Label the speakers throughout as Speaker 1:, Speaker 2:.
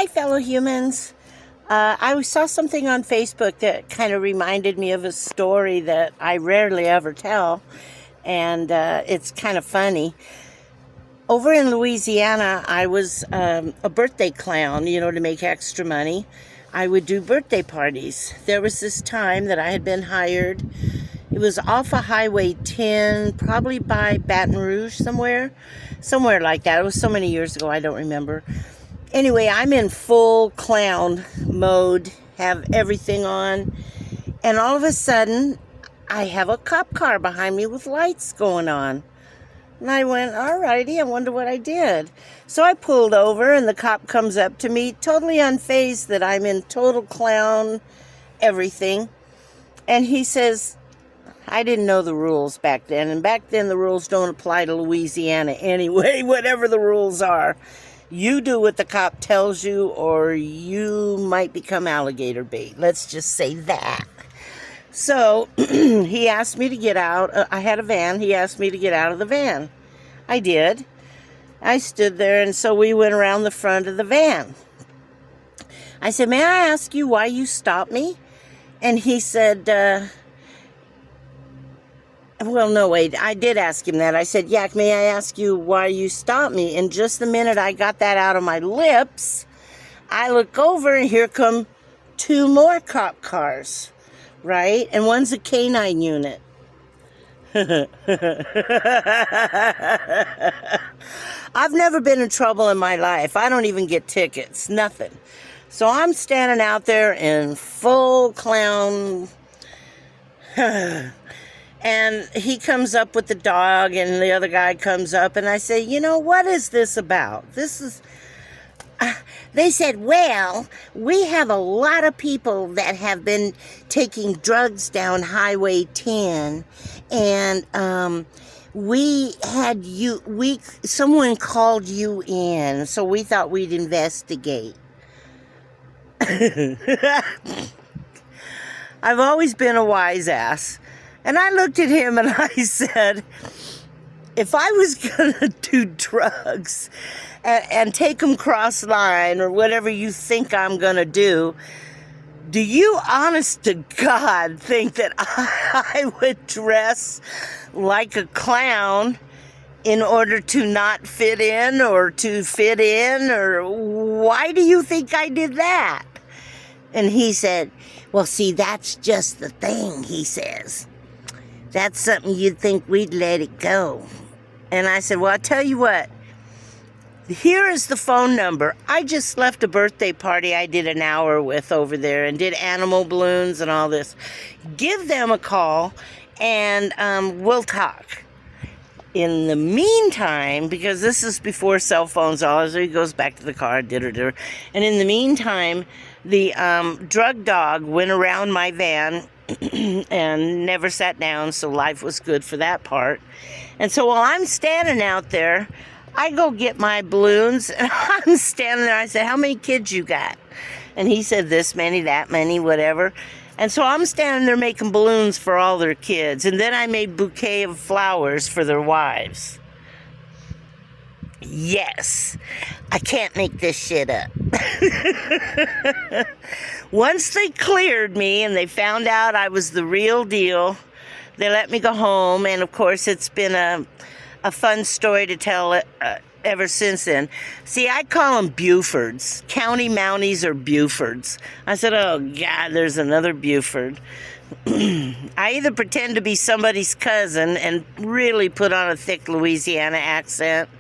Speaker 1: Hi, fellow humans. I saw something on Facebook that kind of reminded me of a story that I rarely ever tell, and it's kind of funny. Over in Louisiana, I was a birthday clown, to make extra money. I would do birthday parties. There was this time that I had been hired. It was off of Highway 10, probably by Baton Rouge somewhere like that. It was so many years ago, I don't remember. Anyway, I'm in full clown mode, have everything on, and all of a sudden, I have a cop car behind me with lights going on. And I went, alrighty, I wonder what I did. So I pulled over, and the cop comes up to me, totally unfazed that I'm in total clown everything. And he says, I didn't know the rules back then, and back then the rules don't apply to Louisiana anyway, whatever the rules are. You do what the cop tells you, or you might become alligator bait. Let's just say that. So he asked me to get out. I had a van. He asked me to get out of the van. I did. I stood there, and so we went around the front of the van. I said, may I ask you why you stopped me? And he said, well, no, wait, I did ask him that. I said, Yak, may I ask you why you stopped me? And just the minute I got that out of my lips, I look over, and here come two more cop cars, right? And one's a canine unit. I've never been in trouble in my life. I don't even get tickets, nothing. So I'm standing out there in full clown. And he comes up with the dog, and the other guy comes up, and I say, what is this about? They said, well, we have a lot of people that have been taking drugs down Highway 10, and someone called you in, so we thought we'd investigate. I've always been a wise ass. And I looked at him and I said, if I was going to do drugs and take them cross line or whatever you think I'm going to do you honest to God think that I would dress like a clown in order to not fit in or to fit in? Or why do you think I did that? And he said, well, see, that's just the thing, he says. That's something you'd think we'd let it go. And I said, well, I'll tell you what. Here is the phone number. I just left a birthday party I did an hour with over there and did animal balloons and all this. Give them a call and we'll talk. In the meantime, because this is before cell phones, so he goes back to the car, and in the meantime, the drug dog went around my van and never sat down, so life was good for that part. And so while I'm standing out there, I go get my balloons, and I'm standing there. I said, how many kids you got? And he said, this many, that many, whatever. And so I'm standing there making balloons for all their kids. And then I made bouquet of flowers for their wives. Yes, I can't make this shit up. Once they cleared me and they found out I was the real deal, they let me go home. And of course, it's been a fun story to tell ever since then. See, I call them Bufords. County Mounties or Bufords. I said, oh, God, there's another Buford. I either pretend to be somebody's cousin and really put on a thick Louisiana accent,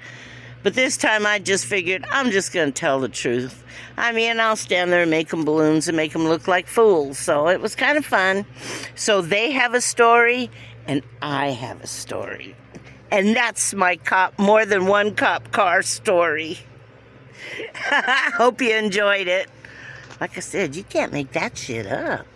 Speaker 1: but this time I just figured I'm just going to tell the truth. I mean, I'll stand there and make them balloons and make them look like fools. So it was kind of fun. So they have a story and I have a story. And that's my more than one cop car story. I hope you enjoyed it. Like I said, you can't make that shit up.